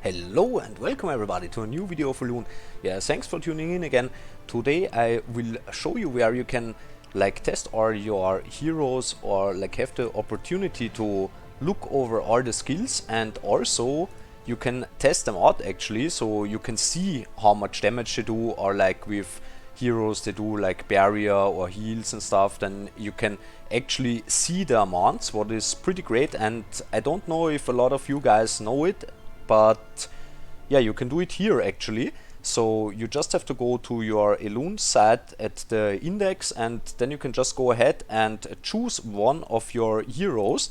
Hello and welcome everybody to a new video of Elune. Yeah, thanks for tuning in again. Today I will show you where you can test all your heroes or have the opportunity to look over all the skills, and also you can test them out actually, so you can see how much damage they do, or with heroes they do barrier or heals and stuff, then you can actually see the amounts, what is pretty great. And I don't know if a lot of you guys know it, but yeah, you can do it here actually. So you just have to go to your Elune site at the index, and then you can just go ahead and choose one of your heroes.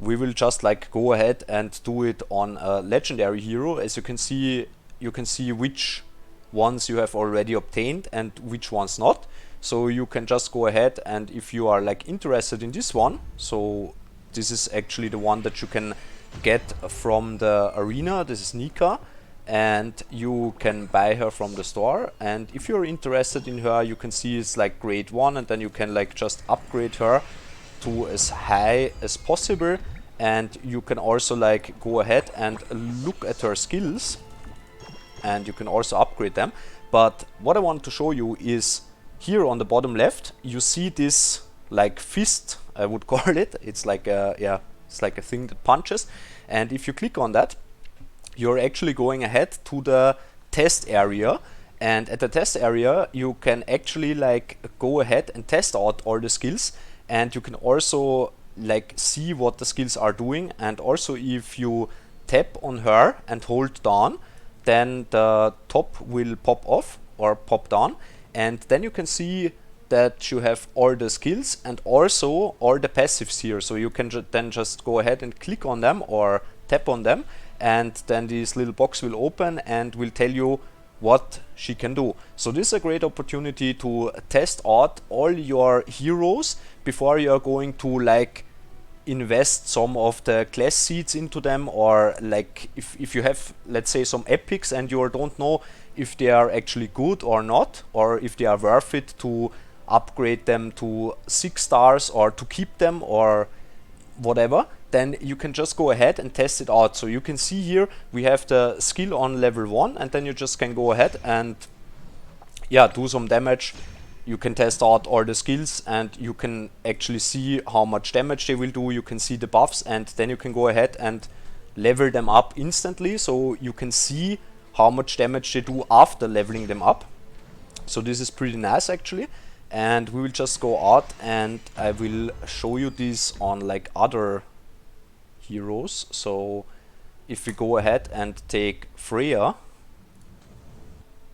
We will just go ahead and do it on a legendary hero. As you can see which ones you have already obtained and which ones not. So you can just go ahead, and if you are interested in this one, so this is actually the one that you can get from the arena. This is Nika, and you can buy her from the store. And if you're interested in her, you can see it's grade 1, and then you can just upgrade her to as high as possible. And you can also go ahead and look at her skills, and you can also upgrade them. But what I want to show you is here on the bottom left, you see this fist, I would call it. It's it's like a thing that punches, and if you click on that, you're actually going ahead to the test area. And at the test area you can actually go ahead and test out all the skills, and you can also see what the skills are doing. And also if you tap on her and hold down, then the top will pop off or pop down, and then you can see that you have all the skills and also all the passives here. So you can then just go ahead and click on them or tap on them, and then this little box will open and will tell you what she can do. So this is a great opportunity to test out all your heroes before you are going to invest some of the class seeds into them, or if you have, let's say, some epics and you don't know if they are actually good or not, or if they are worth it to upgrade them to 6 stars or to keep them or whatever, then you can just go ahead and test it out. So you can see here we have the skill on level 1, and then you just can go ahead and do some damage. You can test out all the skills, and you can actually see how much damage they will do. You can see the buffs, and then you can go ahead and level them up instantly, so you can see how much damage they do after leveling them up. So this is pretty nice actually. And we will just go out, and I will show you this on other heroes. So if we go ahead and take Freya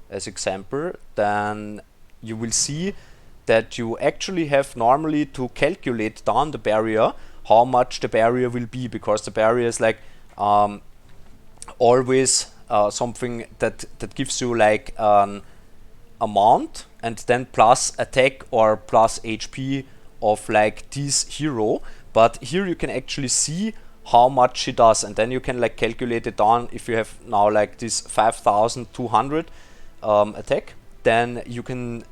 as example, then you will see that you actually have normally to calculate down the barrier, how much the barrier will be, because the barrier is always something that gives you an amount, and then plus attack or plus HP of this hero. But here you can actually see how much she does, and then you can calculate it down. If you have now this 5200 attack, then you can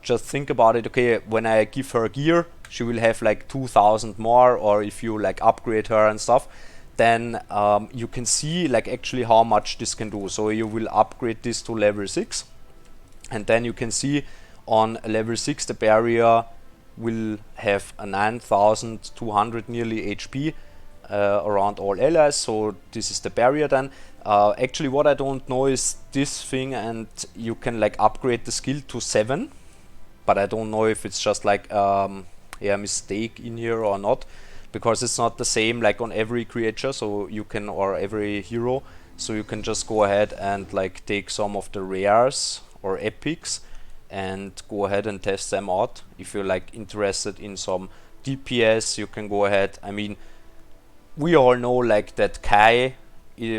just think about it. Okay, when I give her gear, she will have 2000 more, or if you upgrade her and stuff, then you can see actually how much this can do. So you will upgrade this to level 6, and then you can see on level 6 the barrier will have a 9200 nearly HP around all allies. So this is the barrier then. Actually what I don't know is this thing, and you can upgrade the skill to 7, but I don't know if it's just a mistake in here or not, because it's not the same on every creature, so you can, or every hero. So you can just go ahead and take some of the rares or epics and go ahead and test them out. If you're interested in some DPS, you can go ahead. I mean, we all know that Kai,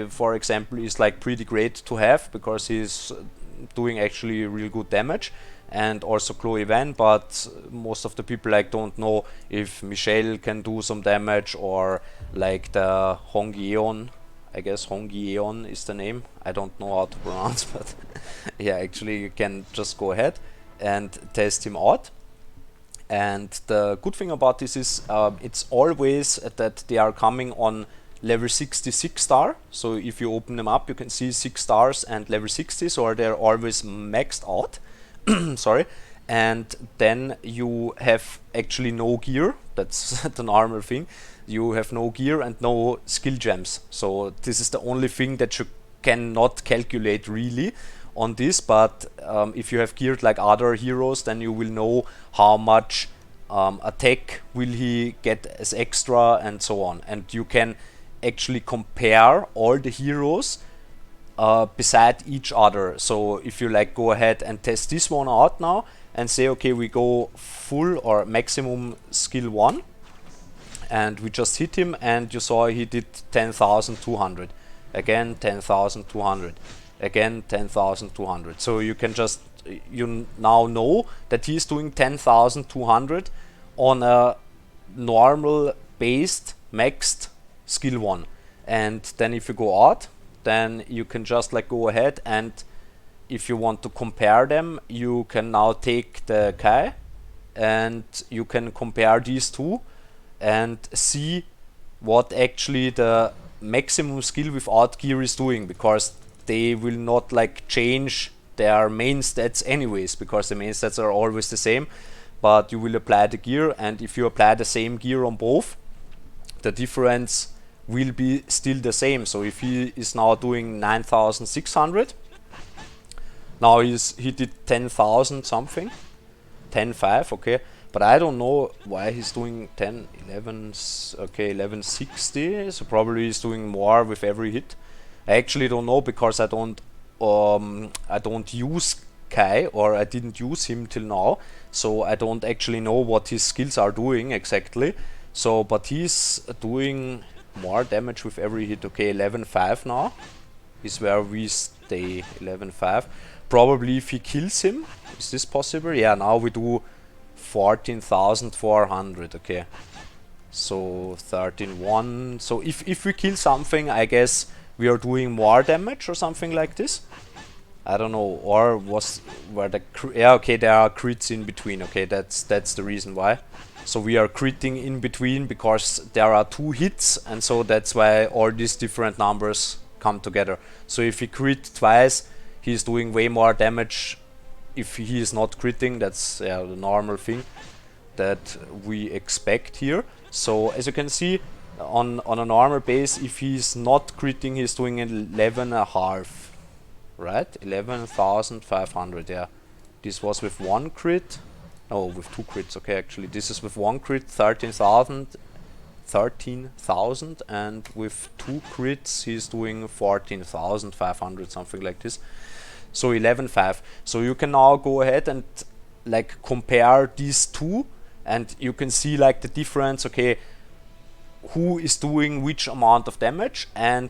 for example, is pretty great to have, because he's doing actually real good damage, and also Chloe Van. But most of the people don't know if Michelle can do some damage, or the Hongyeon. I guess Hongyeon is the name. I don't know how to pronounce, but yeah, actually you can just go ahead and test him out. And the good thing about this is it's always that they are coming on level 66 star. So if you open them up, you can see 6 stars and level 60, so they're always maxed out. Sorry. And then you have actually no gear. That's the normal thing. You have no gear and no skill gems. So this is the only thing that you cannot calculate really on this. But if you have geared like other heroes, then you will know how much attack will he get as extra and so on. And you can actually compare all the heroes beside each other. So if you like go ahead and test this one out now and say, okay, we go full or maximum skill 1, and we just hit him, and you saw he did 10,200, again 10,200, again 10,200. So you can just, you now know that he's doing 10,200 on a normal based maxed skill 1. And then if you go out, then you can just like go ahead, and if you want to compare them, you can now take the Kai and you can compare these two and see what actually the maximum skill without gear is doing, because they will not like change their main stats anyways, because the main stats are always the same, but you will apply the gear, and if you apply the same gear on both, the difference will be still the same. So if he is now doing 9,600, now he did 10,000 something, 10.5, okay, but I don't know why he's doing 10, 11, okay, 1160, so probably he's doing more with every hit. I actually don't know, because I don't use Kai, or I didn't use him till now, so I don't actually know what his skills are doing exactly. So, but he's doing more damage with every hit. Okay, 11.5 now is where we stay, 11.5. Probably if he kills him, is this possible? Yeah, now we do 14,400, okay. So 13.1, so if we kill something, I guess we are doing more damage or something like this. I don't know, or where the yeah, okay, there are crits in between, okay, that's the reason why. So we are critting in between because there are 2 hits, and so that's why all these different numbers come together. So if he crit twice, he's doing way more damage. If he is not critting, that's the normal thing that we expect here. So as you can see, on a normal base, if he's not critting, he's doing 11.5, right? 11,500, yeah. This was with 1 crit. Oh, with 2 crits, okay, actually. This is with 1 crit, 13,000, and with 2 crits, he's doing 14,500, something like this. So 11.5. So you can now go ahead and like compare these two, and you can see like the difference, okay, who is doing which amount of damage and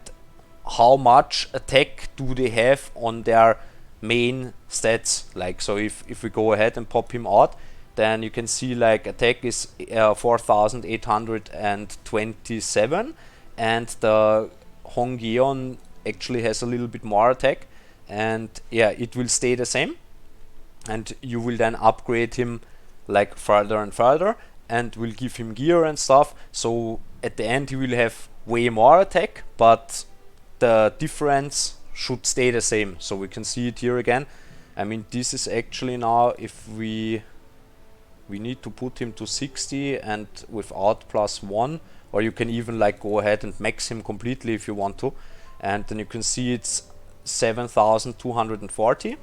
how much attack do they have on their main stats. Like, so if we go ahead and pop him out, then you can see like attack is 4,827, and the Hongyeon actually has a little bit more attack, and yeah, it will stay the same, and you will then upgrade him like further and further, and will give him gear and stuff. So at the end he will have way more attack, but the difference should stay the same. So we can see it here again. I mean, this is actually now, if we need to put him to 60 and without +1, or you can even like go ahead and max him completely if you want to, and then you can see it's 7,240.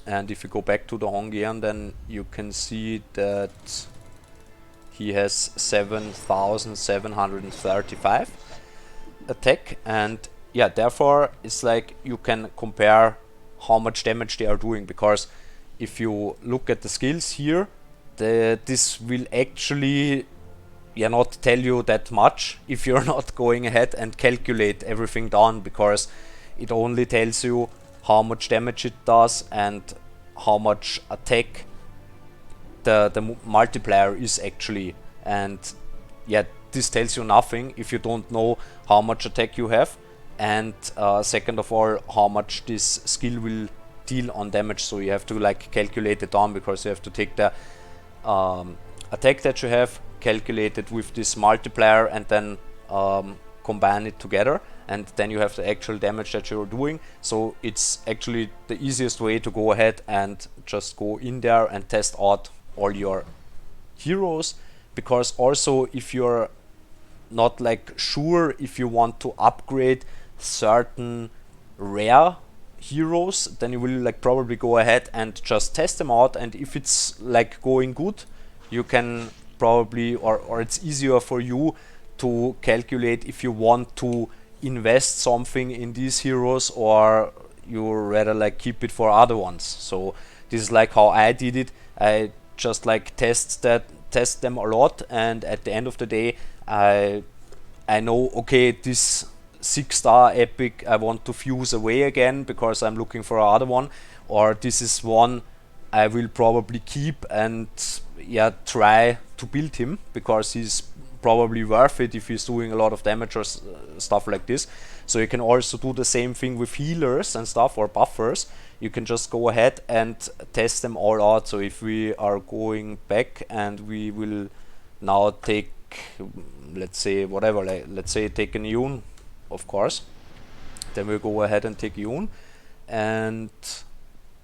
And if you go back to the Hongyeon, then you can see that he has 7,735 attack, and yeah, therefore it's like you can compare how much damage they are doing, because if you look at the skills here, this will actually not tell you that much if you're not going ahead and calculate everything down, because it only tells you how much damage it does and how much attack the multiplier is actually. And yeah, this tells you nothing if you don't know how much attack you have, and second of all, how much this skill will deal on damage. So you have to like calculate it down, because you have to take the attack that you have, calculate it with this multiplier, and then combine it together, and then you have the actual damage that you're doing. So it's actually the easiest way to go ahead and just go in there and test out all your heroes, because also if you're not like sure if you want to upgrade certain rare heroes, then you will like probably go ahead and just test them out, and if it's like going good, you can probably or it's easier for you to calculate if you want to invest something in these heroes or you rather like keep it for other ones. So this is like how I did it. I just like test them a lot, and at the end of the day I know, okay, this 6-star epic I want to fuse away again because I'm looking for another one, or this is one I will probably keep and yeah, try to build him because he's probably worth it if he's doing a lot of damage or stuff like this. So you can also do the same thing with healers and stuff, or buffers. You can just go ahead and test them all out. So if we are going back and we will now take, let's say whatever, let's say take an Elune, of course, then we'll go ahead and take Elune, and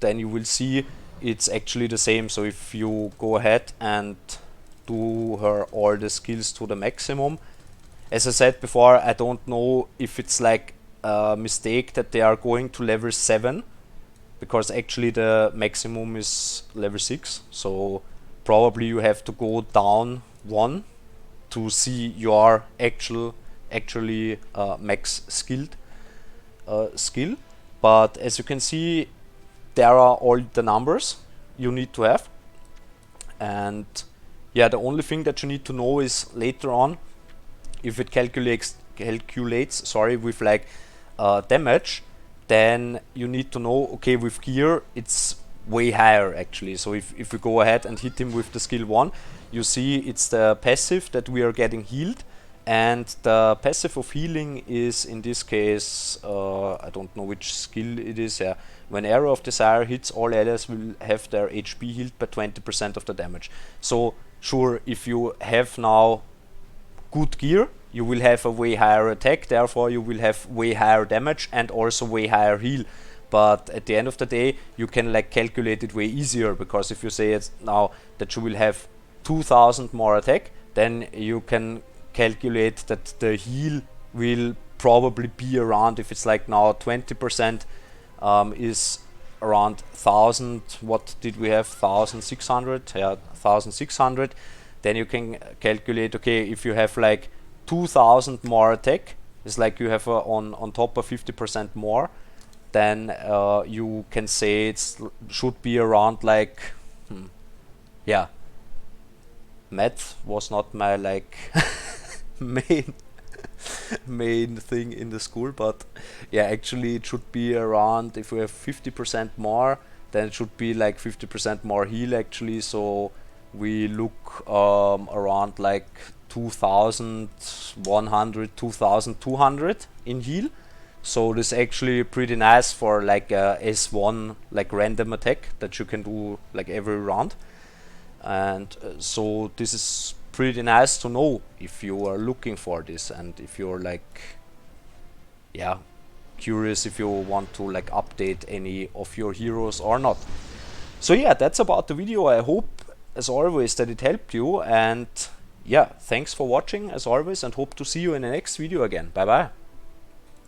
then you will see it's actually the same. So if you go ahead and do her all the skills to the maximum, as I said before, I don't know if it's like a mistake that they are going to level 7, because actually the maximum is level 6, so probably you have to go down 1 to see your actually max skilled skill. But as you can see, there are all the numbers you need to have, and yeah, the only thing that you need to know is later on, if it calculates with like damage, then you need to know, okay, with gear it's way higher actually. So if we go ahead and hit him with the skill 1, you see it's the passive that we are getting healed, and the passive of healing is in this case, I don't know which skill it is. Yeah, when Arrow of Desire hits, all allies will have their HP healed by 20% of the damage. So sure, if you have now good gear, you will have a way higher attack, therefore you will have way higher damage and also way higher heal. But at the end of the day, you can like calculate it way easier, because if you say it's now that you will have 2000 more attack, then you can calculate that the heal will probably be around, if it's like now 20%, is around 1000. What did we have? 1600. Yeah, 1600. Then you can calculate, okay, if you have like 2000 more attack, it's like you have on top of 50% more, then you can say it should be around like yeah, math was not my like main thing in the school, but yeah, actually it should be around, if we have 50% more, then it should be like 50% more heal actually. So we look around like 2100, 2200 in heal. So this is actually pretty nice for like a S1 like random attack that you can do like every round. And so this is pretty nice to know if you are looking for this, and if you're like yeah, curious if you want to like update any of your heroes or not. So yeah, that's about the video. I hope as always that it helped you, and yeah, thanks for watching as always, and hope to see you in the next video again. Bye bye.